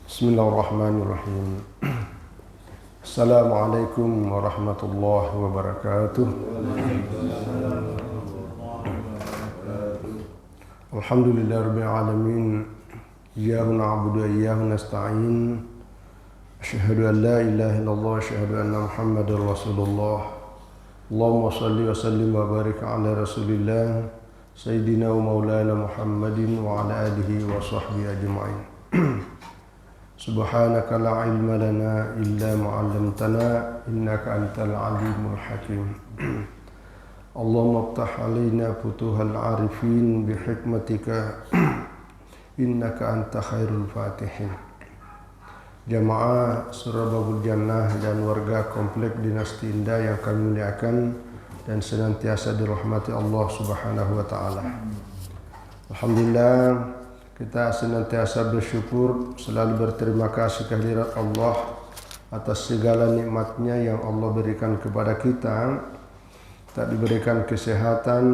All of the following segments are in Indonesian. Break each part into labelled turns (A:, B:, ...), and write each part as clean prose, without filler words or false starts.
A: Bismillahirrahmanirrahim. Assalamualaikum warahmatullahi wabarakatuh. Alhamdulillahirabbil alamin. Iyyahu na'budu wa iyyahu nasta'in. Asyhadu an la ilaha illallah wa asyhadu anna Muhammadar Rasulullah. Allahumma shalli wa sallim wa barik ala Rasulillah Sayyidina wa Maulana Muhammadin wa ala alihi wa sahbihi ajma'in. Subhanaka la ilma lana illa ma 'allamtana innaka antal alimul hakim. Allahumma iftah alaina futuhal arifin bi hikmatika innaka anta khairul fatihin. Jamaah Surah Babul Jannah dan warga komplek Dinasti Indah yang kami muliakan dan senantiasa dirahmati Allah Subhanahu wa taala. Alhamdulillah, kita senantiasa bersyukur, selalu berterima kasih kehadirat Allah atas segala nikmatnya yang Allah berikan kepada kita. Tak diberikan kesehatan,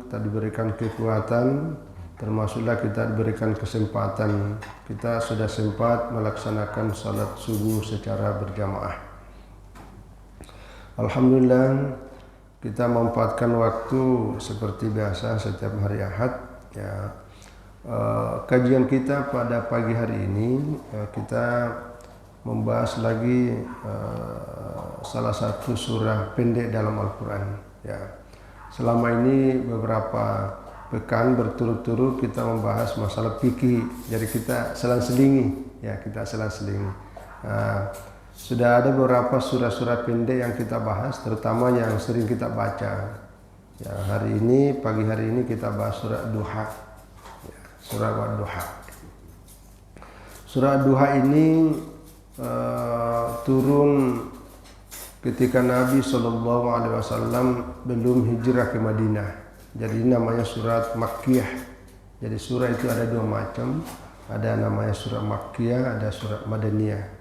A: tak diberikan kekuatan, termasuklah kita diberikan kesempatan. Kita sudah sempat melaksanakan salat subuh secara berjamaah. Alhamdulillah, kita memanfaatkan waktu seperti biasa setiap hari Ahad. Ya, kajian kita pada pagi hari ini kita membahas lagi salah satu surah pendek dalam Al-Quran. Ya, selama ini beberapa pekan berturut-turut kita membahas masalah fikih. Jadi kita selang-selingi, ya kita selang-selingi. Sudah ada beberapa surah-surah pendek yang kita bahas, terutama yang sering kita baca. Ya, hari ini, pagi hari ini kita bahas surah Duha. Ya, surah Wadduha. Surah Duha ini turun ketika Nabi SAW belum hijrah ke Madinah. Jadi namanya surat Makkiyah. Jadi surah itu ada dua macam. Ada namanya surah Makkiyah, ada surah Madaniyah.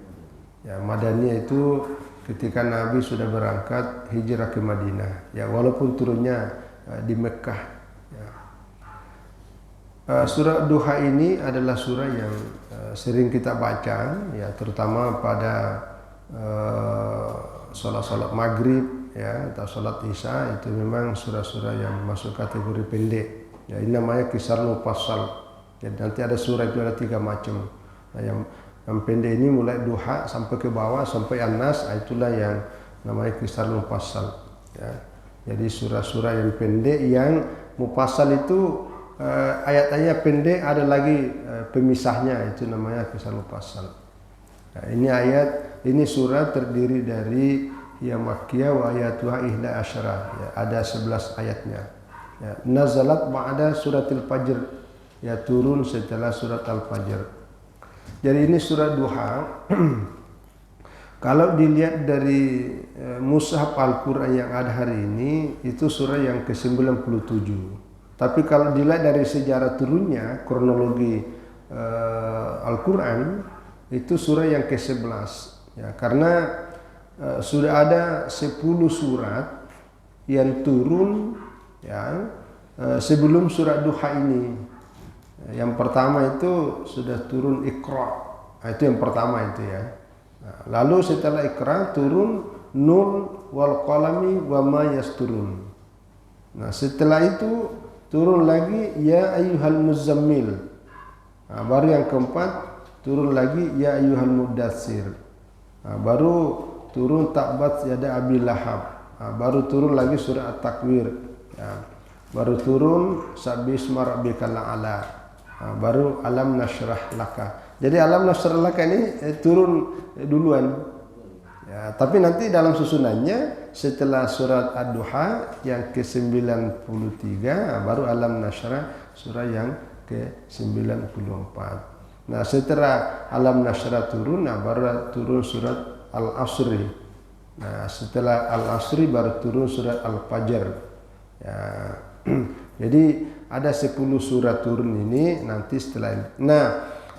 A: Ya, Madaniyah itu ketika Nabi sudah berangkat hijrah ke Madinah. Ya, walaupun turunnya di Mekkah. Ya. Surah Duha ini adalah surah yang sering kita baca, ya terutama pada salat maghrib, ya atau salat isya. Itu memang surah-surah yang masuk kategori pendek. Ya, ini namanya kisar mufassal. Jadi nanti ada surah itu ada 3 macam. Nah, yang pendek ini mulai Duha sampai ke bawah sampai An-Nas, itulah yang namanya kisar mufassal. Ya. Jadi surah-surah yang pendek, yang mufassal itu ayat-ayatnya pendek, ada lagi pemisahnya, itu namanya kisar mufassal. Nah, ini surah terdiri dari ya Makkiyah wa ayatuha ihda asyara. Ya, ada 11 ayatnya. Ya, nazalat ba'da suratil Fajr. Ya, turun setelah surat Al-Fajr. Jadi ini surah Duha. Kalau dilihat dari mushaf Al-Quran yang ada hari ini, itu surah yang ke-97. Tapi kalau dilihat dari sejarah turunnya, kronologi Al-Quran, itu surah yang ke-11. Ya, karena sudah ada 10 surat yang turun, ya, sebelum surat Duha ini. Yang pertama itu sudah turun Iqra. Nah, itu yang pertama itu ya. Nah, lalu setelah Iqra turun Nun wal qalami wa ma yasturun. Nah, setelah itu turun lagi Ya ayyuhal muzammil. Nah, baru yang keempat turun lagi Ya ayyuhal mudatsir. Nah, baru turun Tabbat yada Abi Lahab. Nah, baru turun lagi surah At-Takwir. Ya. Baru turun Sabbisma rabbikal a'la. Nah, baru Alam Nashrah Laka. Jadi Alam Nashrah Laka ini turun duluan. Ya, tapi nanti dalam susunannya setelah surat Ad-Duha yang ke-93, baru Alam Nashrah surah yang ke-94. Nah, setelah Alam Nashrah turun, baru turun surat Al-Asri. Nah, setelah Al-Asri baru turun surat Al-Fajr. Ya. Jadi ada 10 surat turun ini nanti setelah ini. Nah,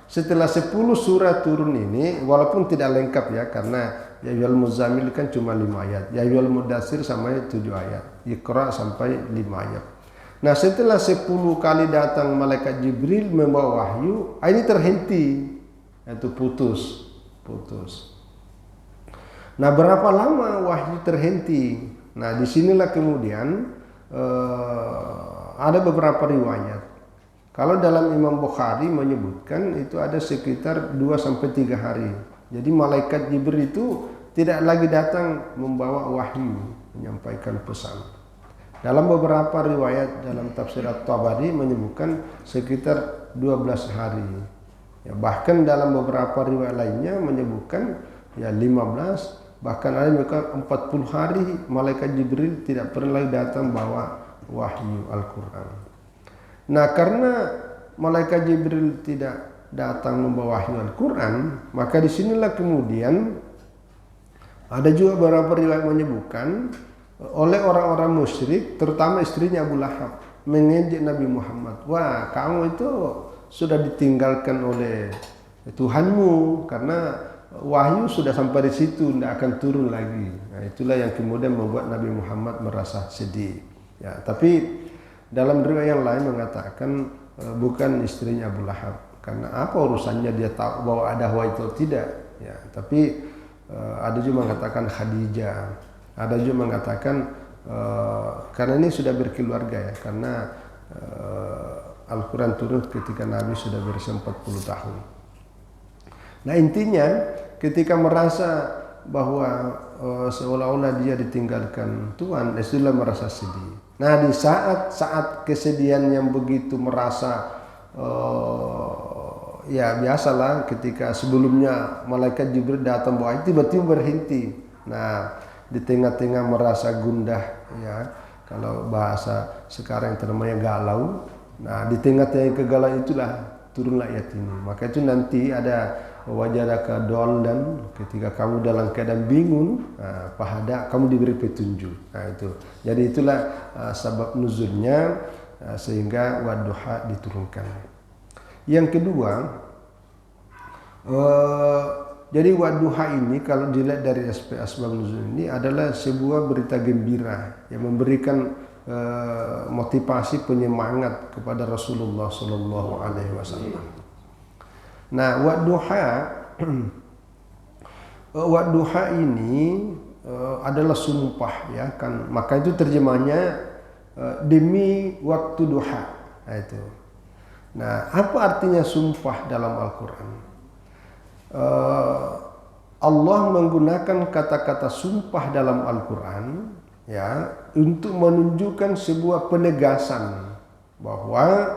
A: setelah 10 surat turun ini, walaupun tidak lengkap ya, karena Ya ayyuhal muzammil kan cuma 5 ayat. Ya ayyuhal mudatsir sampai 7 ayat. Iqra sampai 5 ayat. Nah setelah 10 kali datang malaikat Jibril membawa wahyu, ini terhenti, itu putus. Nah berapa lama wahyu terhenti? Nah disinilah kemudian ada beberapa riwayat. Kalau dalam Imam Bukhari menyebutkan itu ada sekitar 2-3 hari. Jadi malaikat Jibril itu tidak lagi datang membawa wahyu, menyampaikan pesan. Dalam beberapa riwayat dalam tafsir At-Tabari menyebutkan sekitar 12 hari. Ya, bahkan dalam beberapa riwayat lainnya menyebutkan ya 15, bahkan ada yang 40 hari malaikat Jibril tidak pernah lagi datang bawa wahyu Al-Quran. Nah karena malaikat Jibril tidak datang membawa wahyu Al-Quran, maka disinilah kemudian ada juga beberapa riwayat menyebutkan oleh orang-orang musyrik, terutama istrinya Abu Lahab, mengejek Nabi Muhammad. Wah, kamu itu sudah ditinggalkan oleh Tuhanmu karena wahyu sudah sampai di situ, tidak akan turun lagi. Nah, itulah yang kemudian membuat Nabi Muhammad merasa sedih. Ya, tapi dalam riwayat yang lain mengatakan bukan istrinya Abu Lahab, karena apa urusannya dia tahu bahwa ada wahyu itu tidak. Ya, tapi ada juga mengatakan Khadijah, ada juga mengatakan karena ini sudah berkeluarga ya, karena Al-Quran turun ketika Nabi sudah berusia 40 tahun. Nah intinya ketika merasa bahwa seolah-olah dia ditinggalkan Tuhan, itulah merasa sedih. Nah di saat kesedihan yang begitu merasa ya biasalah ketika sebelumnya malaikat Jibril datang bawa tiba-tiba berhenti. Nah di tengah-tengah merasa gundah ya, kalau bahasa sekarang yang namanya galau. Nah di tengah-tengah kegalauan itulah turunlah ayat ini. Maka itu nanti ada wajadaka dolan, ketika kamu dalam keadaan bingung, fahada, kamu diberi petunjuk. Nah itu. Jadi itulah sebab nuzulnya sehingga wadduha diturunkan. Yang kedua, jadi wadduha ini kalau dilihat dari aspek asbab nuzul ini adalah sebuah berita gembira yang memberikan motivasi penyemangat kepada Rasulullah Sallallahu Alaihi Wasallam. Nah, wadduha ini adalah sumpah ya kan, maka itu terjemahnya demi waktu duha. Nah, itu. Nah, apa artinya sumpah dalam Al-Quran? Allah menggunakan kata-kata sumpah dalam Al-Quran ya untuk menunjukkan sebuah penegasan bahwa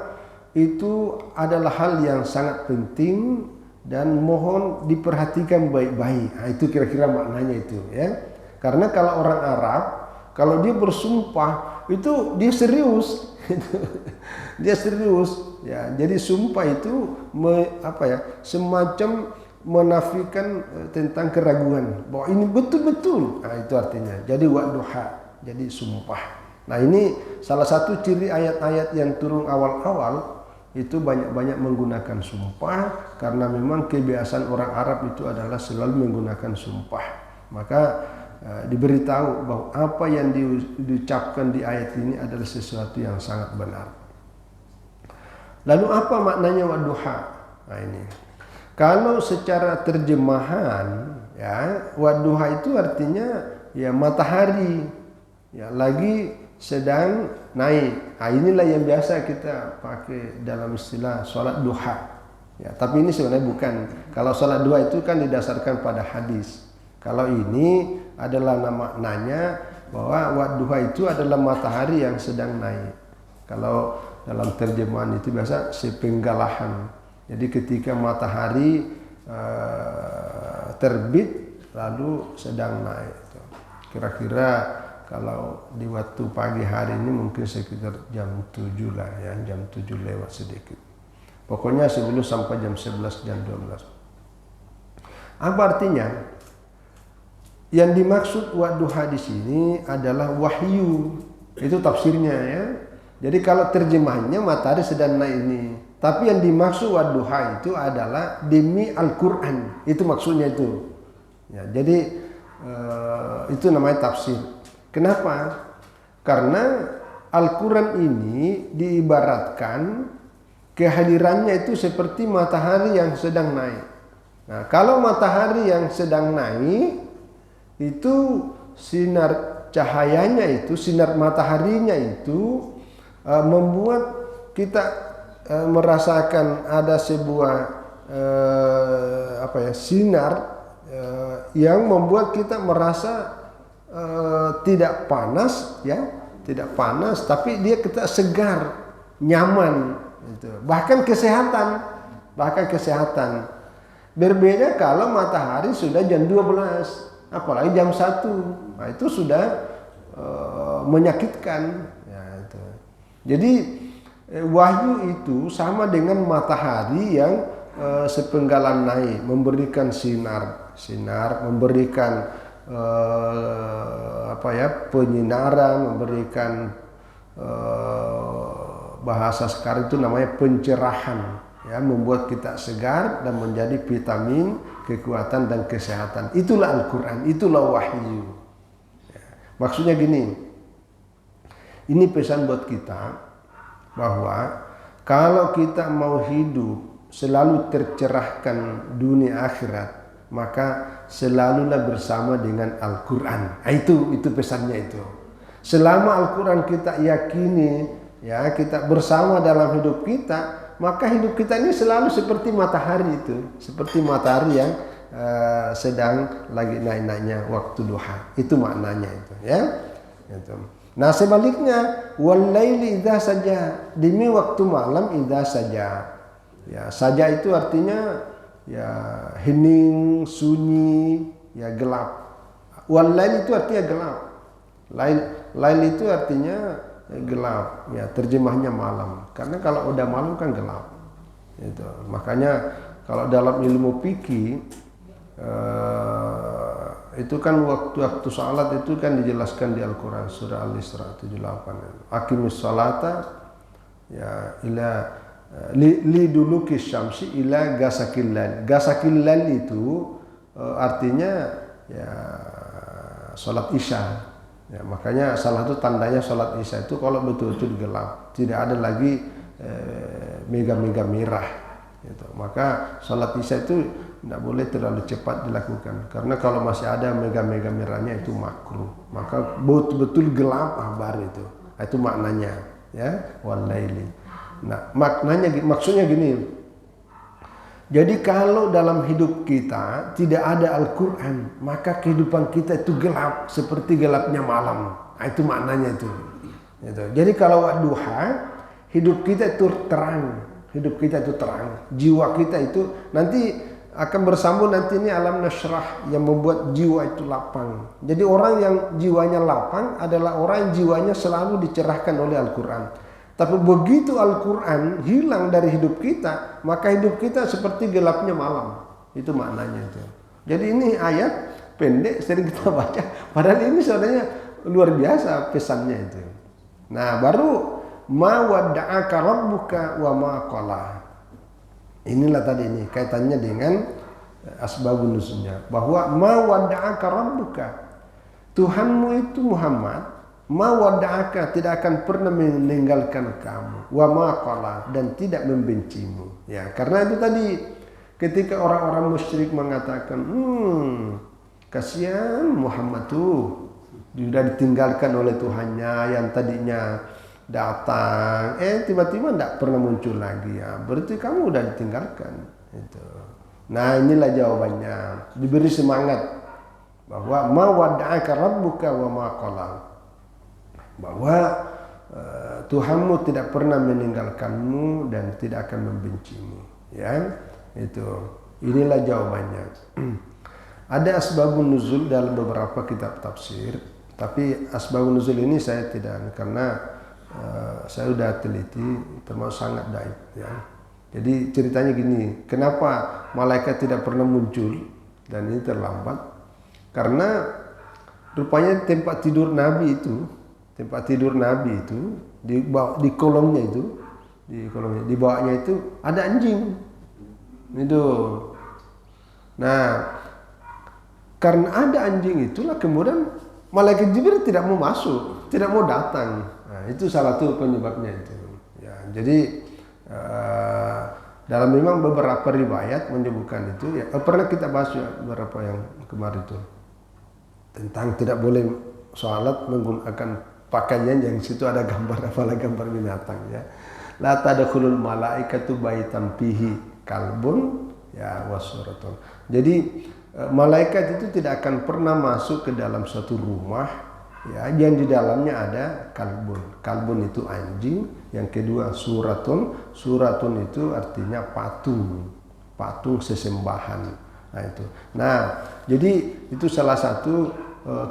A: itu adalah hal yang sangat penting dan mohon diperhatikan baik-baik. Nah, itu kira-kira maknanya itu ya. Karena kalau orang Arab kalau dia bersumpah itu dia serius. Dia serius ya. Jadi sumpah itu semacam menafikan tentang keraguan bahwa ini betul-betul. Nah, itu artinya. Jadi wadduha, jadi sumpah. Nah, ini salah satu ciri ayat-ayat yang turun awal-awal itu banyak-banyak menggunakan sumpah karena memang kebiasaan orang Arab itu adalah selalu menggunakan sumpah. Maka diberitahu bahwa apa yang diucapkan di ayat ini adalah sesuatu yang sangat benar. Lalu apa maknanya wadduha? Nah ini. Kalau secara terjemahan ya, wadduha itu artinya ya matahari ya lagi sedang naik. Nah, inilah yang biasa kita pakai dalam istilah sholat duha. Ya, tapi ini sebenarnya bukan. Kalau sholat duha itu kan didasarkan pada hadis. Kalau ini adalah maknanya bahwa wadduha itu adalah matahari yang sedang naik. Kalau dalam terjemahan itu biasa sepenggalahan. Jadi ketika matahari terbit lalu sedang naik. Kira-kira kalau di waktu pagi hari ini mungkin sekitar jam 7 lah ya, jam 7 lewat sedikit. Pokoknya sebelum sampai jam 11, jam 12. Apa artinya? Yang dimaksud wadduha di sini adalah wahyu. Itu tafsirnya ya. Jadi kalau terjemahannya matahari sedang naik ini. Tapi yang dimaksud wadduha itu adalah demi Al-Quran. Itu maksudnya itu. Ya, jadi itu namanya tafsir. Kenapa? Karena Al-Quran ini diibaratkan kehadirannya itu seperti matahari yang sedang naik. Nah, kalau matahari yang sedang naik itu sinar cahayanya itu, sinar mataharinya itu membuat kita merasakan ada sebuah sinar yang membuat kita merasa tidak panas, ya, tidak panas, tapi dia kita segar, nyaman, gitu. Bahkan kesehatan. Berbeda kalau matahari sudah jam 12, apalagi jam 1. Nah, itu sudah menyakitkan, ya, itu. Jadi wahyu itu sama dengan matahari yang sepenggalan naik, memberikan sinar, memberikan penyinaran, memberikan bahasa sekarang itu namanya pencerahan, ya, membuat kita segar dan menjadi vitamin, kekuatan dan kesehatan. Itulah Al-Quran, itulah wahyu. Ya. Maksudnya gini, ini pesan buat kita bahwa kalau kita mau hidup selalu tercerahkan dunia akhirat, maka selalulah bersama dengan Al-Quran. Nah, itu pesannya itu. Selama Al-Quran kita yakini, ya, kita bersama dalam hidup kita, maka hidup kita ini selalu seperti matahari itu, seperti matahari yang sedang lagi naik-naiknya waktu duha. Itu maknanya itu, ya. Itu. Nah, sebaliknya, wal-laili idza saja, demi waktu malam idza saja. Ya, saja itu artinya ya hening, sunyi, ya gelap. Wal-lail itu artinya gelap. Lail itu artinya gelap, ya, terjemahnya malam. Karena kalau udah malam kan gelap. Itu. Makanya kalau dalam ilmu fikih itu kan waktu salat itu kan dijelaskan di Al-Quran surah Al-Isra 78. Aqimis salata ya ila li duluki syamsi ila gasakil lail. Gasakil lail itu artinya ya salat Isya. Ya, makanya salah satu tandanya salat Isya itu kalau betul-betul gelap, tidak ada lagi mega-mega merah. Gitu. Maka salat Isya itu tidak boleh terlalu cepat dilakukan, karena kalau masih ada mega-mega merahnya itu makruh. Maka betul-betul gelap baru itu. Itu maknanya, ya, wal-laili. Nah, maksudnya gini. Jadi kalau dalam hidup kita tidak ada Al-Quran, maka kehidupan kita itu gelap seperti gelapnya malam. Nah, itu maknanya itu. Gitu. Jadi kalau duha, hidup kita itu terang, jiwa kita itu nanti akan bersambung nanti ini alam nasyrah yang membuat jiwa itu lapang. Jadi orang yang jiwanya lapang adalah orang yang jiwanya selalu dicerahkan oleh Al-Quran. Tapi begitu Al-Quran hilang dari hidup kita, maka hidup kita seperti gelapnya malam. Itu maknanya itu. Jadi ini ayat pendek sering kita baca, padahal ini sebenarnya luar biasa pesannya itu. Nah, baru ma wadda'aka rabbuka wa ma qala. Inilah tadi ini kaitannya dengan asbabun nuzulnya, bahwa ma wadda'aka rabbuka, Tuhanmu itu Muhammad, ma wadda'aka, tidak akan pernah meninggalkan kamu, wa ma qala, dan tidak membencimu. Ya, karena itu tadi ketika orang-orang musyrik mengatakan, kasihan Muhammad tuh sudah ditinggalkan oleh Tuhannya yang tadinya datang, tiba-tiba tidak pernah muncul lagi, ya berarti kamu udah ditinggalkan. Itu. Nah, inilah jawabannya, diberi semangat bahwa ma wadda'aka rabbuka wa ma qala, bahwa Tuhanmu tidak pernah meninggalkanmu dan tidak akan membencimu, ya. Itu, inilah jawabannya. Ada asbabun nuzul dalam beberapa kitab tafsir, tapi asbabun nuzul ini saya tidak, karena saya sudah teliti, termasuk sangat daif, ya. Jadi ceritanya gini, kenapa malaikat tidak pernah muncul dan ini terlambat? Karena rupanya tempat tidur Nabi itu di kolongnya itu, di bawahnya itu ada anjing. Itu. Nah, karena ada anjing itulah kemudian malaikat Jibril tidak mau masuk, tidak mau datang. Nah, itu salah satu penyebabnya itu. Ya, jadi dalam memang beberapa riwayat menyebutkan itu. Ya, pernah kita bahas ya, beberapa yang kemarin itu tentang tidak boleh sholat menggunakan pakaian yang situ ada gambar, apalagi gambar binatang ya. La tadkhulul malaikatu baitan fihi kalbun ya wasuratun. Jadi malaikat itu tidak akan pernah masuk ke dalam suatu rumah ya yang di dalamnya ada kalbun. Kalbun itu anjing. Yang kedua suratun. Suratun itu artinya patung. Patung sesembahan. Nah itu. Nah, jadi itu salah satu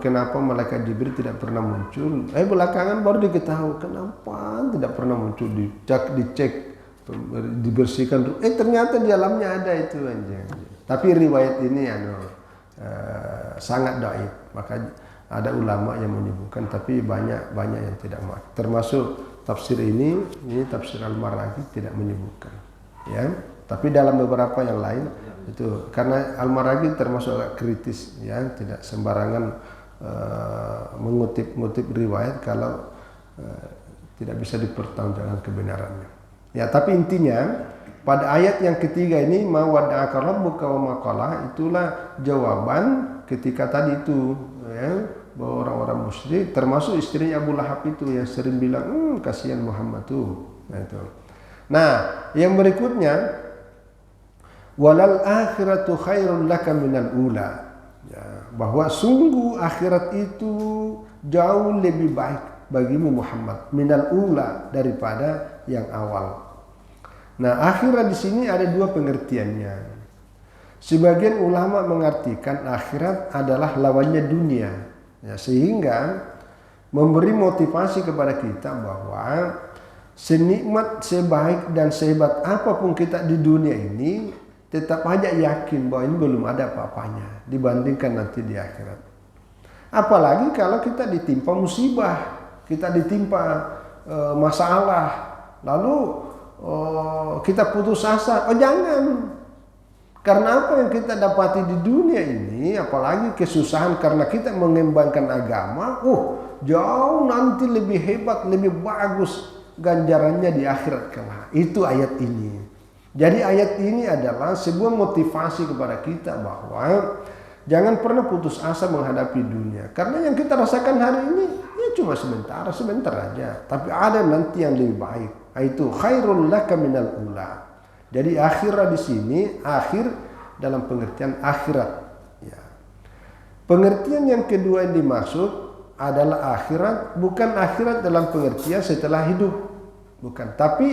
A: kenapa malaikat Jibril tidak pernah muncul. Belakangan baru diketahui kenapa tidak pernah muncul, dicek dibersihkan. Ternyata di dalamnya ada itu anjing. Tapi riwayat ini sangat dhaif. Maka ada ulama yang menyebutkan, tapi banyak yang tidak mak. Termasuk tafsir ini tafsir Al-Maraghi tidak menyebutkan. Ya, tapi dalam beberapa yang lain itu karena Al-Maraghi termasuk agak kritis, ya, tidak sembarangan mengutip riwayat kalau tidak bisa dipertanggungjawabkan kebenarannya. Ya, tapi intinya pada ayat yang ketiga ini ma wada'aka rabbuka wa ma qala, itulah jawaban ketika tadi itu ya, bahwa orang-orang musyrik termasuk istrinya Abu Lahab itu yang sering bilang kasihan Muhammad tuh. Nah, itu. Nah, yang berikutnya walal akhiratu khairul laka minal ula. Ya, bahwa sungguh akhirat itu jauh lebih baik bagimu Muhammad minal ula daripada yang awal. Nah, akhirat di sini ada dua pengertiannya. Sebagian ulama mengartikan akhirat adalah lawannya dunia. Ya, sehingga memberi motivasi kepada kita bahwa senikmat, sebaik dan sehebat apapun kita di dunia ini, tetap aja yakin bahwa ini belum ada apa-apanya dibandingkan nanti di akhirat. Apalagi kalau kita ditimpa musibah, kita ditimpa masalah, lalu kita putus asa. Jangan. Karena apa yang kita dapati di dunia ini, apalagi kesusahan karena kita mengembangkan agama, jauh nanti lebih hebat, lebih bagus ganjarannya di akhirat kelak. Itu ayat ini. Jadi ayat ini adalah sebuah motivasi kepada kita bahwa jangan pernah putus asa menghadapi dunia. Karena yang kita rasakan hari ini ya cuma sebentar aja. Tapi ada nanti yang lebih baik. Itu khairul laka minal ula. Jadi akhirat di sini akhir dalam pengertian akhirat. Ya. Pengertian yang kedua yang dimaksud adalah akhirat, bukan akhirat dalam pengertian setelah hidup, bukan. Tapi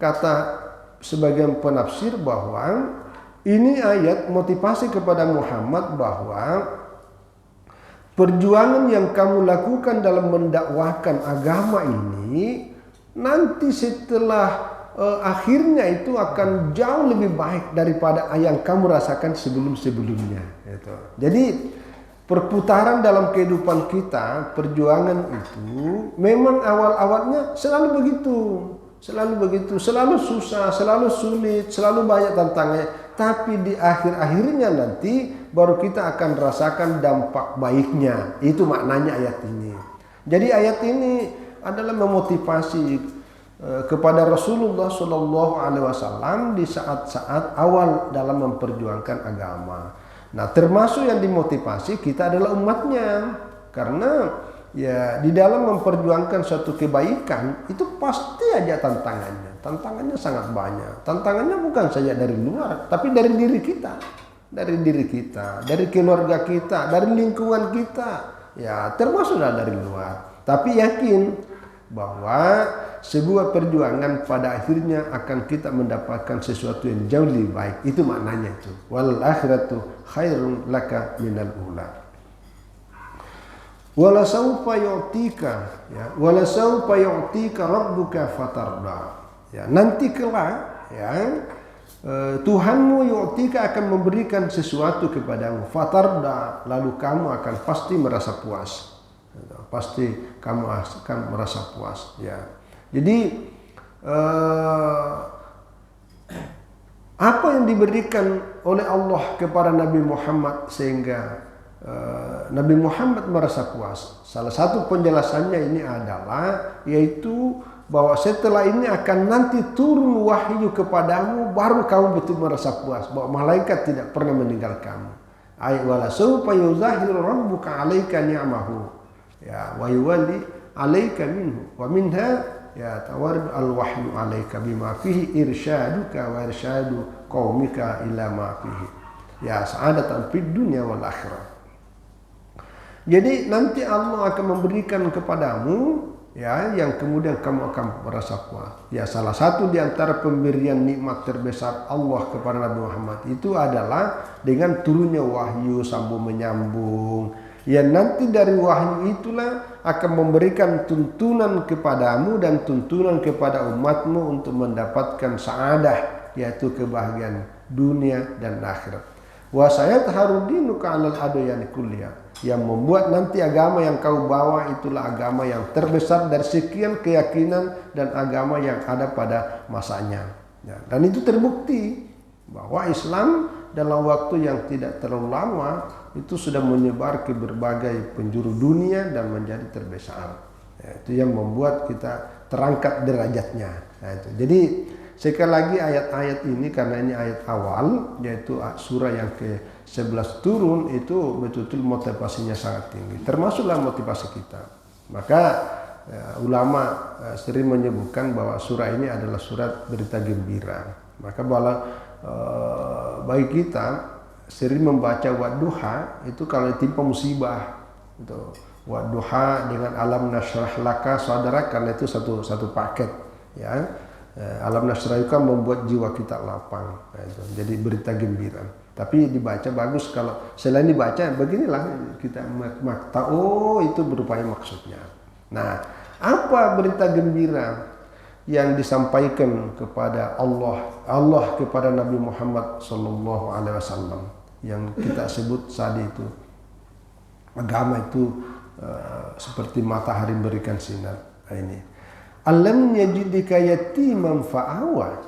A: kata sebagian penafsir bahwa ini ayat motivasi kepada Muhammad bahwa perjuangan yang kamu lakukan dalam mendakwahkan agama ini nanti setelah akhirnya itu akan jauh lebih baik daripada yang kamu rasakan sebelum-sebelumnya. Gitu. Jadi perputaran dalam kehidupan kita, perjuangan itu memang awal-awalnya selalu begitu, selalu susah, selalu sulit, selalu banyak tantangannya. Tapi di akhir-akhirnya nanti baru kita akan rasakan dampak baiknya. Itu maknanya ayat ini. Jadi ayat ini adalah memotivasi kepada Rasulullah SAW di saat-saat awal dalam memperjuangkan agama. Nah, termasuk yang dimotivasi kita adalah umatnya, karena ya di dalam memperjuangkan suatu kebaikan itu pasti aja tantangannya. Tantangannya sangat banyak. Tantangannya bukan saja dari luar, tapi dari diri kita, dari keluarga kita, dari lingkungan kita. Ya, termasuklah dari luar. Tapi yakin bahwa sebuah perjuangan pada akhirnya akan kita mendapatkan sesuatu yang jauh lebih baik. Itu maknanya itu. Wal akhiratu khairun laka minal ula. Wala sawfa yu'tika, ya, wala sawfa yu'tika rabbuka fatarda. Ya, nanti kelak ya Tuhanmu yu'tika akan memberikan sesuatu kepadamu, fatarda, lalu kamu akan pasti merasa puas. Pasti kamu akan merasa puas, ya. Jadi apa yang diberikan oleh Allah kepada Nabi Muhammad sehingga Nabi Muhammad merasa puas. Salah satu penjelasannya ini adalah yaitu bahwa setelah ini akan nanti turun wahyu kepadamu, baru kamu betul merasa puas bahwa malaikat tidak pernah meninggal kamu. Ay wala sawfa yuzahiru rabbuka 'alaika ni'amahu ya wa yuwalli 'alaika minhu wa minha ya tawarid al-wahyu 'alaika bima fihi irsyaduka wa irsyadu qaumika ila ma fihi ya sa'adatan fid dunya wal akhirah. Jadi nanti Allah akan memberikan kepadamu ya yang kemudian kamu akan merasa puas. Ya salah satu di antara pemberian nikmat terbesar Allah kepada Nabi Muhammad itu adalah dengan turunnya wahyu sambung menyambung. Ya nanti dari wahyu itulah akan memberikan tuntunan kepadamu dan tuntunan kepada umatmu untuk mendapatkan sa'adah, yaitu kebahagiaan dunia dan akhirat. Wa sayatharudinuka 'alal adyani kulliyah. Yang membuat nanti agama yang kau bawa itulah agama yang terbesar dari sekian keyakinan dan agama yang ada pada masanya. Ya, dan itu terbukti bahwa Islam dalam waktu yang tidak terlalu lama itu sudah menyebar ke berbagai penjuru dunia dan menjadi terbesar. Ya, itu yang membuat kita terangkat derajatnya. Nah, itu. Jadi sekali lagi ayat-ayat ini karena ini ayat awal yaitu surah yang ke-11 turun itu betul-betul motivasinya sangat tinggi. Termasuklah motivasi kita. Maka ulama sering menyebutkan bahwa surah ini adalah surat berita gembira. Maka bagi kita sering membaca wadduha itu kalau ditimpa musibah itu wadduha dengan alam nashrah laka sadrak karena itu satu paket ya. Alam nasrah kan membuat jiwa kita lapang. Nah, itu. Jadi berita gembira. Tapi dibaca bagus kalau selain dibaca beginilah kita makta. Oh itu berupaya maksudnya. Nah apa berita gembira yang disampaikan kepada Allah kepada Nabi Muhammad SAW yang kita sebut saat itu agama itu seperti matahari memberikan sinar. Nah, ini. Alam yajidika yatiman fa'awa.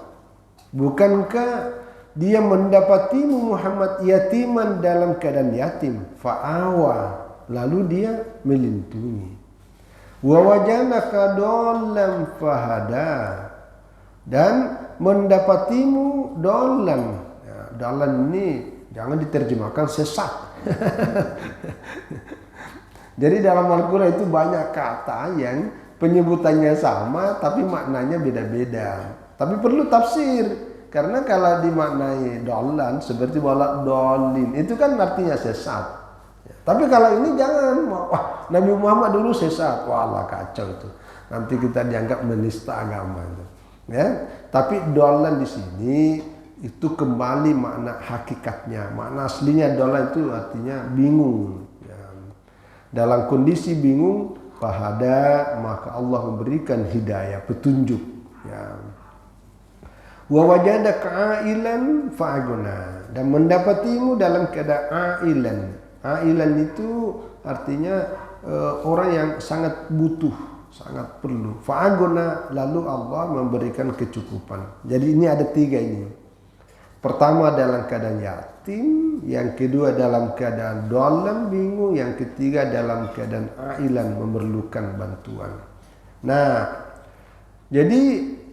A: Bukankah dia mendapatimu Muhammad yatiman dalam keadaan yatim, fa'awa, lalu dia melindungi. Wa wajadaka dhallan fahada, dan mendapatimu dhallan. Ya, dhallan ini jangan diterjemahkan sesat. Jadi dalam Al-Quran itu banyak kata yang penyebutannya sama tapi maknanya beda-beda. Tapi perlu tafsir karena kalau dimaknai dolan seperti walad dolin itu kan artinya sesat. Tapi kalau ini jangan, wah Nabi Muhammad dulu sesat, wah kacau itu. Nanti kita dianggap menista agama itu. Ya, tapi dolan di sini itu kembali makna hakikatnya, makna aslinya dolan itu artinya bingung. Ya. Dalam kondisi bingung fahada maka Allah memberikan hidayah petunjuk ya. Wa wajadaka ailan fa'aguna, dan mendapatimu dalam keadaan ailan. Ailan itu artinya orang yang sangat butuh, sangat perlu. Fa'aguna, lalu Allah memberikan kecukupan. Jadi ini ada tiga ini. Pertama dalam keadaan yatim, yang kedua dalam keadaan dolan bingung, yang ketiga dalam keadaan ailan memerlukan bantuan. Nah, jadi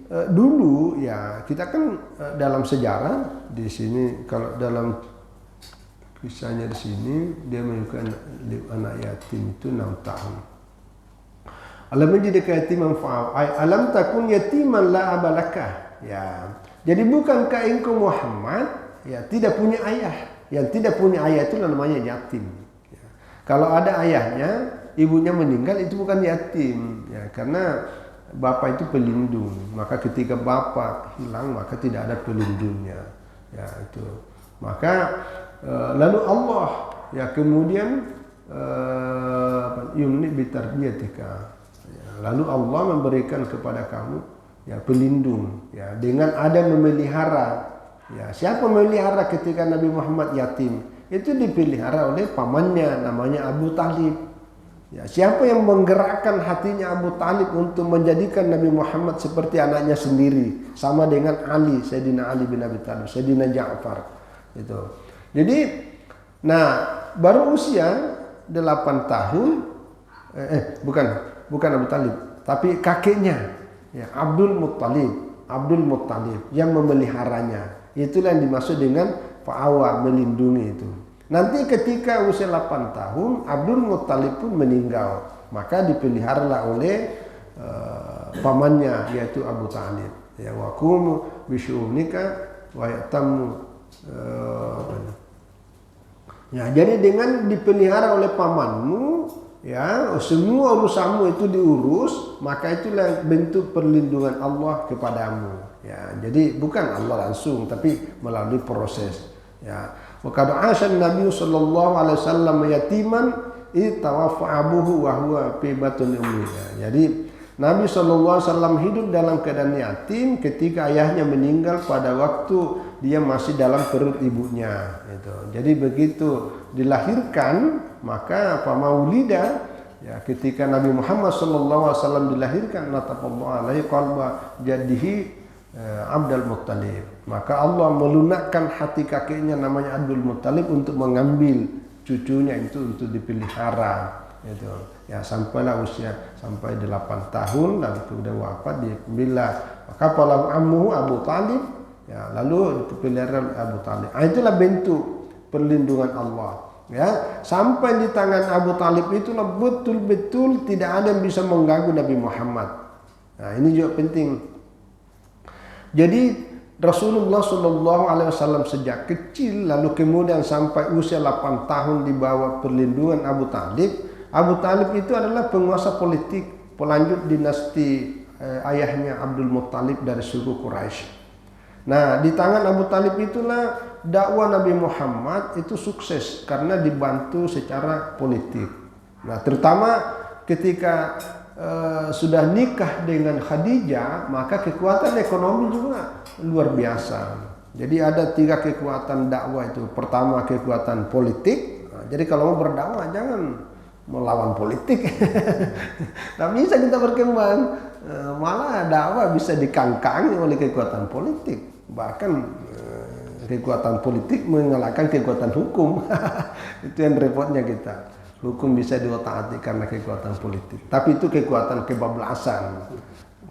A: dulu ya kita kan dalam sejarah di sini kalau dalam kisahnya di sini dia menyebutkan anak yatim itu 6 tahun. Alam menjadi yatiman fa'aw, alam takun yatiman la abalaka. Ya. Jadi bukankah engkau Muhammad ya tidak punya ayah? Yang tidak punya ayah itu namanya yatim. Ya. Kalau ada ayahnya, ibunya meninggal itu bukan yatim. Ya, karena bapak itu pelindung. Maka ketika bapak hilang maka tidak ada pelindungnya. Ya itu. Maka lalu Allah ya kemudian yumni bitarbiyatika. Ya, lalu Allah memberikan kepada kamu ya pelindung ya dengan ada memelihara ya. Siapa memelihara ketika Nabi Muhammad yatim? Itu dipelihara oleh pamannya namanya Abu Talib ya. Siapa yang menggerakkan hatinya Abu Talib untuk menjadikan Nabi Muhammad seperti anaknya sendiri, sama dengan Ali, Sayyidina Ali bin Abi Thalib, Sayyidina Ja'far itu. Jadi nah baru usia 8 tahun, bukan Abu Talib, tapi kakeknya, ya, Abdul Muttalib yang memeliharanya. Itulah yang dimaksud dengan fa'awa, melindungi itu. Nanti ketika usia 8 tahun, Abdul Muttalib pun meninggal, maka dipeliharalah oleh pamannya, yaitu Abu Talib. Ya, waqumu bisyunika wa yatamu. Ya, jadi dengan dipelihara oleh pamanmu, ya, semua urusanmu itu diurus, maka itulah bentuk perlindungan Allah kepadamu. Ya, jadi bukan Allah langsung, tapi melalui proses. Ya, wa qad 'asha an-nabiy sallallahu alaihi wasallam yatiman itawaffa abuhu wa huwa fi batni ummihi. Jadi Nabi SAW hidup dalam keadaan yatim ketika ayahnya meninggal pada waktu dia masih dalam perut ibunya. Gitu. Jadi begitu dilahirkan, maka maulida, ya, ketika Nabi Muhammad SAW dilahirkan, nataqallahu alaihi qalba jaddihi Abdul Muttalib. Maka Allah melunakkan hati kakeknya namanya Abdul Muttalib untuk mengambil cucunya itu untuk dipelihara. Gitu. Ya, sampailah usia sampai 8 tahun, lalu kemudian wafat bila maka palang ammuhu Abu Talib, ya, lalu dipelihara Abu Talib. Itulah bentuk perlindungan Allah, ya, sampai di tangan Abu Talib itulah betul-betul tidak ada yang bisa mengganggu Nabi Muhammad. Nah, ini juga penting. Jadi Rasulullah SAW sejak kecil, lalu kemudian sampai usia 8 tahun di bawah perlindungan Abu Talib. Abu Talib itu adalah penguasa politik, pelanjut dinasti ayahnya Abdul Muttalib dari suku Quraisy. Nah, di tangan Abu Talib itulah dakwah Nabi Muhammad itu sukses karena dibantu secara politik. Nah, terutama ketika sudah nikah dengan Khadijah, maka kekuatan ekonomi juga luar biasa. Jadi ada 3 kekuatan dakwah itu. Pertama, kekuatan politik. Nah, jadi kalau mau berdakwah jangan melawan politik. Nah, bisa kita berkembang, malah dakwah bisa dikangkangi oleh kekuatan politik. Bahkan kekuatan politik mengalahkan kekuatan hukum. Itu yang repotnya kita. Hukum bisa diotak-atik karena kekuatan politik. Tapi itu kekuatan kebablasan.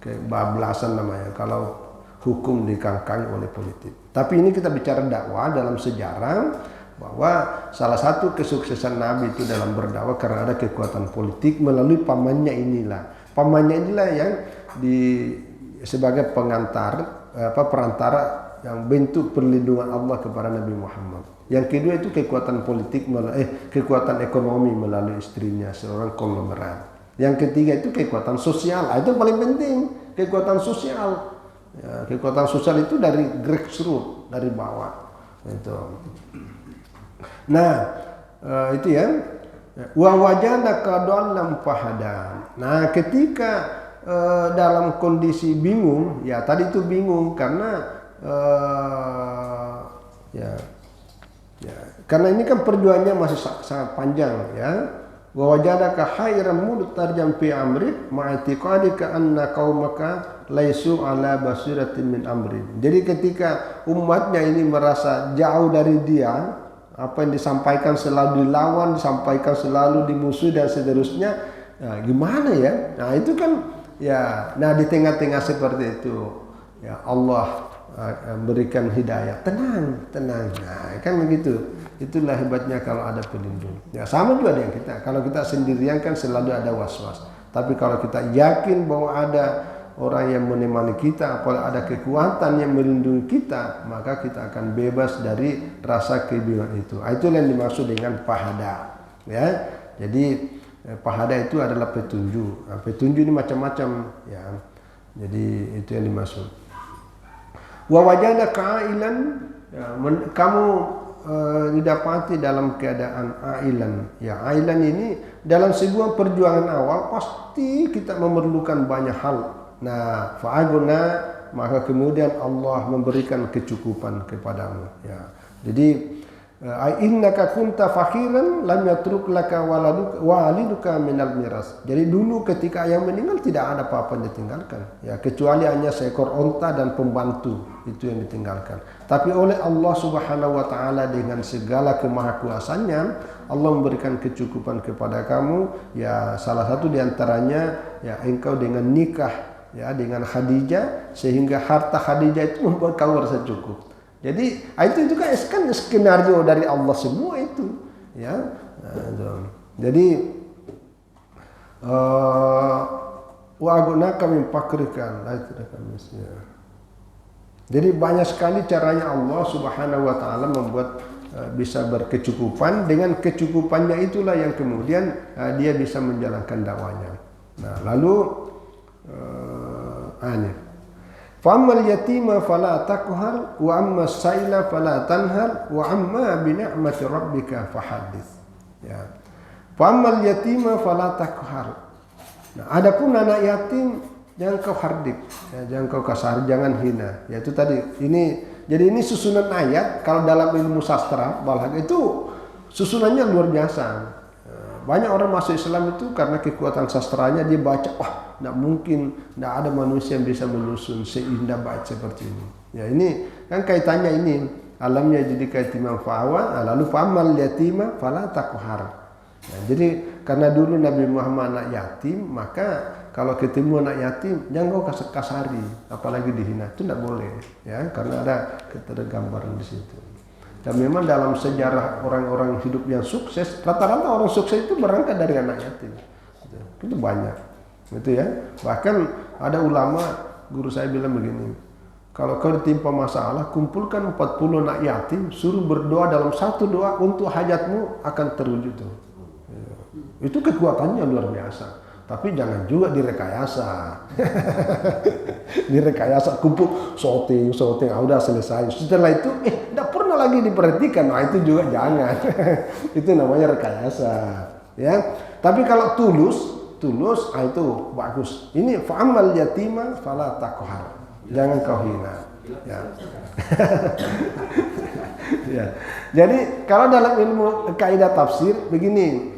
A: Kebablasan namanya kalau hukum dikangkangi oleh politik. Tapi ini kita bicara dakwah dalam sejarah, bahwa salah satu kesuksesan Nabi itu dalam berdakwah karena ada kekuatan politik melalui pamannya inilah. Pamannya inilah yang sebagai perantara yang bentuk perlindungan Allah kepada Nabi Muhammad. Yang kedua itu kekuatan politik, kekuatan ekonomi melalui istrinya, seorang konglomerat. Yang ketiga itu kekuatan sosial. Itu paling penting, kekuatan sosial. Ya, kekuatan sosial itu dari grassroots, dari bawah. Itu. Nah, itu ya. Wa wajadaka dhallam fahada. Nah, ketika dalam kondisi bingung, ya tadi itu bingung karena karena ini kan perjuangannya masih sangat panjang, ya. Wa wajadaka khairan mutarjam fi amri ma'atiqadika anna qaumaka laisu ala basiratin min amri. Jadi ketika umatnya ini merasa jauh dari dia, apa yang disampaikan selalu dilawan, disampaikan selalu dimusuhi dan seterusnya. Nah, gimana ya? Nah, itu kan ya, nah di tengah-tengah seperti itu ya Allah berikan hidayah. Tenang. Nah, kan begitu. Itulah hebatnya kalau ada pelindung. Ya, sama juga dengan kita. Kalau kita sendirian kan selalu ada was-was. Tapi kalau kita yakin bahwa ada orang yang menemani kita, apalagi ada kekuatan yang melindungi kita, maka kita akan bebas dari rasa kebingungan itu. Itulah yang dimaksud dengan pahada. Ya, jadi pahada itu adalah petunjuk. Nah, petunjuk ini macam-macam. Ya, jadi itu yang dimaksud. Wa wajadaka ailan, ya, kamu didapati dalam keadaan ailan. Ya, ailan ini dalam sebuah perjuangan awal pasti kita memerlukan banyak hal. Nah, fa'aguna, maka kemudian Allah memberikan kecukupan kepadamu. Ya, jadi Innaka kunta fakhiran lam yatruk laka waliduka minal miras. Jadi dulu ketika ayah meninggal tidak ada apa-apa yang ditinggalkan, ya kecuali hanya seekor onta dan pembantu, itu yang ditinggalkan. Tapi oleh Allah Subhanahu wa taala dengan segala kemahakuasaannya, Allah memberikan kecukupan kepada kamu, ya salah satu diantaranya ya engkau dengan nikah ya dengan Khadijah, sehingga harta Khadijah itu membuat kamu merasa cukup. Jadi itu juga kan skenario dari Allah semua itu, ya. Jadi wa agunaka min fakrika la tudakamisnya. Jadi banyak sekali caranya Allah Subhanahu wa taala membuat bisa berkecukupan. Dengan kecukupannya itulah yang kemudian dia bisa menjalankan dakwanya. Nah, lalu Fa'ammal yatima fala taqhar wa amma saila fala tanhar wa amma bi ni'mati rabbika fahaddits. Ya. Fa'ammal yatima fala taqhar. Nah, adapun anak yatim jangan kau hardik, ya, jangan kau kasar, jangan hina. Yaitu tadi jadi ini susunan ayat kalau dalam ilmu sastra balagh itu susunannya luar biasa. Banyak orang masuk Islam itu karena kekuatan sastranya, dia baca, wah tidak mungkin, tidak ada manusia yang bisa menyusun seindah bait seperti ini. Ya ini kan kaitannya ini, alamnya jadi kaitimah fa'awa, lalu fa'amal yatima fala taqhar. Nah, jadi karena dulu Nabi Muhammad anak yatim, maka kalau ketemu anak yatim jangan kau kasari, apalagi dihina, itu tidak boleh, ya karena ada ketergambaran di situ. Dan memang dalam sejarah orang-orang hidup yang sukses, rata-rata orang sukses itu berangkat dari anak yatim. Itu banyak. Itu ya. Bahkan ada ulama, guru saya bilang begini, kalau kau ditimpa masalah, kumpulkan 40 anak yatim, suruh berdoa dalam satu doa untuk hajatmu akan terwujud. Itu kekuatannya luar biasa. Tapi jangan juga direkayasa. Direkayasa kumpul sorting, udah selesai. Setelah itu tidak pernah lagi diperhatikan. Nah, itu juga jangan. Itu namanya rekayasa, ya. Tapi kalau tulus, itu bagus. Ini fa'amal yatima fala taqhar. Jangan kau hina, ya. Ya. Jadi kalau dalam ilmu kaidah tafsir begini,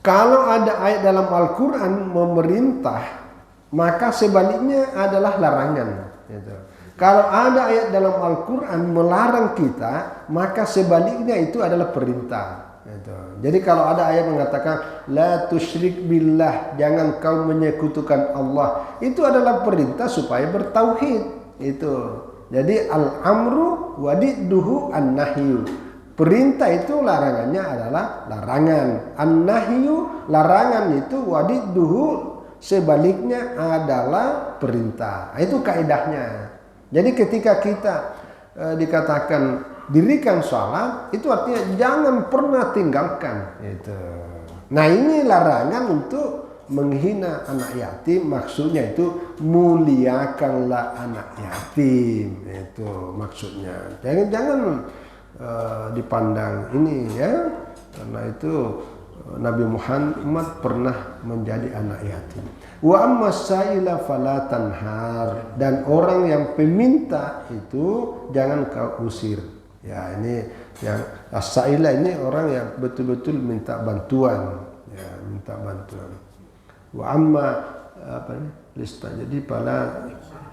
A: kalau ada ayat dalam Al-Quran memerintah, maka sebaliknya adalah larangan. Gitu. Kalau ada ayat dalam Al-Quran melarang kita, maka sebaliknya itu adalah perintah. Gitu. Jadi kalau ada ayat mengatakan, La tusyrik billah, jangan kau menyekutukan Allah. Itu adalah perintah supaya bertauhid. Itu. Jadi al-amru wadidduhu an-nahyu. Perintah itu larangannya adalah larangan. An-nahyu, larangan itu wadidduhu, sebaliknya adalah perintah. Itu kaidahnya. Jadi ketika kita dikatakan dirikan sholat, itu artinya jangan pernah tinggalkan. Itu. Nah ini larangan untuk menghina anak yatim, maksudnya itu muliakanlah anak yatim. Itu maksudnya. Jangan dipandang ini ya, karena itu Nabi Muhammad pernah menjadi anak yatim. Wa amma saila fala tanhar, dan orang yang peminta itu jangan kau usir. Ya ini yang as-saila ini orang yang betul-betul minta bantuan, ya minta bantuan. Wa amma apa ini lista, jadi pala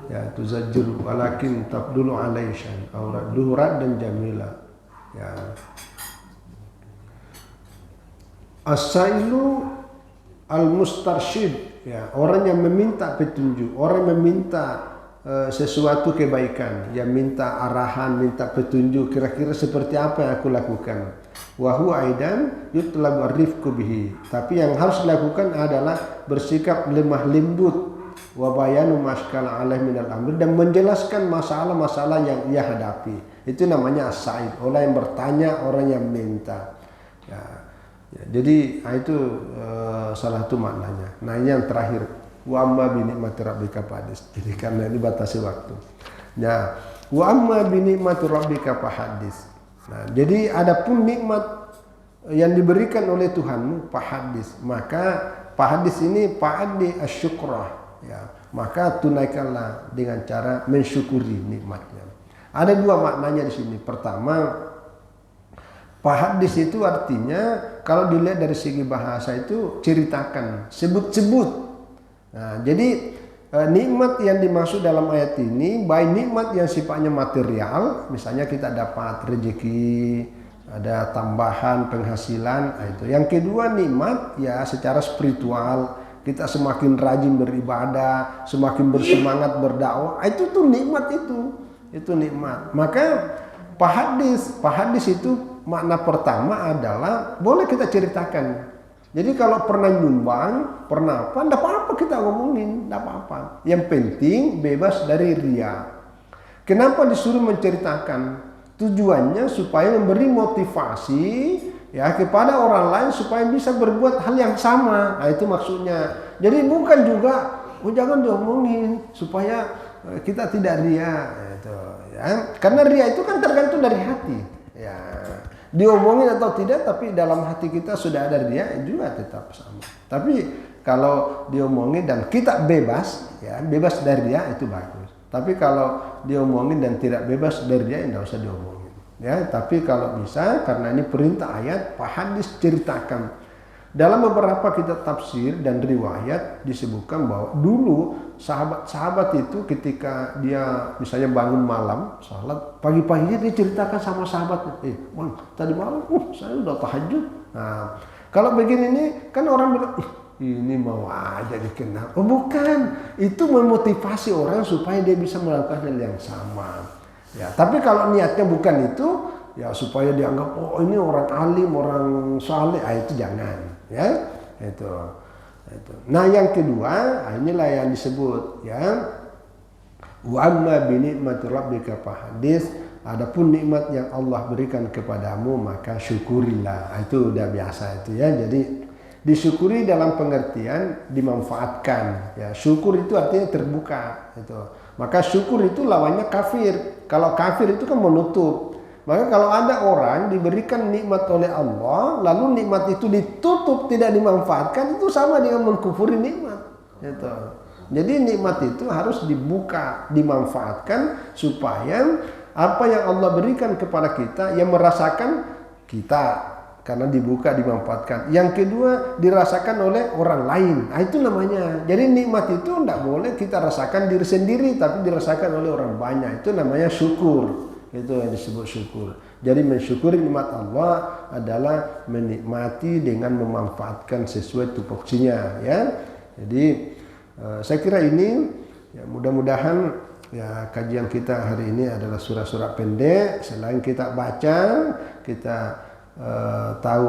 A: ya tuzajjir walakin tafdulu alaihi aurat durat dan jamila. Ya. As-sailu al-mustarsyid, ya, orang yang meminta petunjuk, orang yang meminta sesuatu kebaikan, yang minta arahan, minta petunjuk, kira-kira seperti apa yang aku lakukan. Wa huwa aidan yutlabu ar-rifqu bihi. Tapi yang harus dilakukan adalah bersikap lemah lembut, wa bayanu maskala alaih minal amr, dan menjelaskan masalah-masalah yang ia hadapi. Itu namanya as-sa'id, orang yang bertanya, orang yang minta. Ya, jadi itu salah satu maknanya. Nah ini yang terakhir, wa amma bi ni'mati rabbika fahaddits. Jadi karena ini batasi waktu. Nah, wa amma bi ni'mati rabbika fahaddits. Nah, jadi adapun nikmat yang diberikan oleh Tuhanmu fahaddits, maka fahaddits ini fa'addi asyukrah, ya. Maka tunaikanlah dengan cara mensyukuri nikmatnya. Ada dua maknanya di sini. Pertama, Pahadis itu artinya kalau dilihat dari segi bahasa itu ceritakan, sebut-sebut. Nah, jadi nikmat yang dimaksud dalam ayat ini baik nikmat yang sifatnya material, misalnya kita dapat rezeki, ada tambahan penghasilan, itu. Yang kedua nikmat ya secara spiritual, kita semakin rajin beribadah, semakin bersemangat berdakwah, itu tuh nikmat itu nikmat. Maka pahadis itu makna pertama adalah boleh kita ceritakan. Jadi kalau pernah nyumbang, pernah apa, enggak apa-apa kita ngomongin, enggak apa-apa. Yang penting bebas dari ria. Kenapa disuruh menceritakan? Tujuannya supaya memberi motivasi ya kepada orang lain supaya bisa berbuat hal yang sama. Nah, itu maksudnya. Jadi bukan juga jangan diomongin supaya kita tidak ria gitu, ya. Karena ria itu kan tergantung dari hati. Ya. Diomongin atau tidak, tapi dalam hati kita sudah ada ria juga tetap sama. Tapi kalau diomongin dan kita bebas, ya bebas dari ria itu bagus. Tapi kalau diomongin dan tidak bebas dari ria, tidak usah diomongin. Ya, tapi kalau bisa, karena ini perintah ayat, pahadis ceritakan. Dalam beberapa kitab tafsir dan riwayat disebutkan bahwa dulu sahabat-sahabat itu ketika dia misalnya bangun malam, salat, pagi-paginya dia ceritakan sama sahabatnya, bang, tadi malam saya udah tahajud. Nah, kalau begini nih kan orang bilang, ini mau aja dikenal. Oh bukan, itu memotivasi orang supaya dia bisa melakukan hal yang sama. Ya, tapi kalau niatnya bukan itu, ya supaya dianggap oh ini orang alim, orang saleh, itu jangan. Ya, itu. Nah, yang kedua, inilah yang disebut ya wa amma bi ni'mati rabbika fahadits. Adapun nikmat yang Allah berikan kepadamu maka syukurilah. Itu udah biasa itu ya. Jadi disyukuri dalam pengertian dimanfaatkan. Ya, syukur itu artinya terbuka. Itu. Maka syukur itu lawannya kafir. Kalau kafir itu kan menutup. Maka kalau ada orang diberikan nikmat oleh Allah, lalu nikmat itu ditutup, tidak dimanfaatkan, itu sama dengan mengkufuri nikmat. Gitu. Jadi nikmat itu harus dibuka, dimanfaatkan supaya apa yang Allah berikan kepada kita yang merasakan kita karena dibuka, dimanfaatkan. Yang kedua dirasakan oleh orang lain. Nah, itu namanya. Jadi nikmat itu tidak boleh kita rasakan diri sendiri, tapi dirasakan oleh orang banyak. Itu namanya syukur. Itu yang disebut syukur. Jadi mensyukuri nikmat Allah adalah menikmati dengan memanfaatkan sesuai tupoksinya, ya. Jadi saya kira ini ya, mudah-mudahan ya kajian kita hari ini adalah surah-surah pendek. Selain kita baca, kita tahu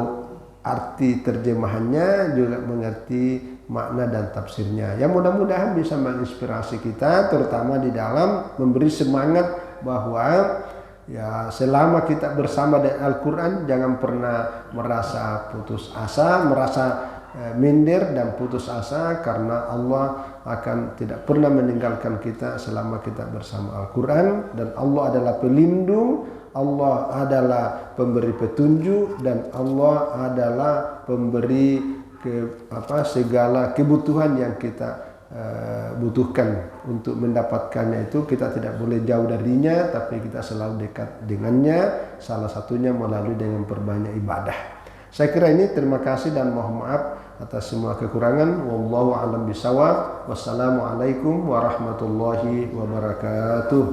A: arti terjemahannya, juga mengerti makna dan tafsirnya. Yang mudah-mudahan bisa menginspirasi kita, terutama di dalam memberi semangat bahwa ya selama kita bersama dengan Al-Quran jangan pernah merasa putus asa, merasa minder dan putus asa, karena Allah akan tidak pernah meninggalkan kita selama kita bersama Al-Quran. Dan Allah adalah pelindung, Allah adalah pemberi petunjuk, dan Allah adalah pemberi segala kebutuhan yang kita butuhkan. Untuk mendapatkannya itu kita tidak boleh jauh darinya, tapi kita selalu dekat dengannya, salah satunya melalui dengan perbanyak ibadah. Saya kira ini, terima kasih dan mohon maaf atas semua kekurangan. Wallahu a'lam bishawab. Wassalamualaikum warahmatullahi wabarakatuh.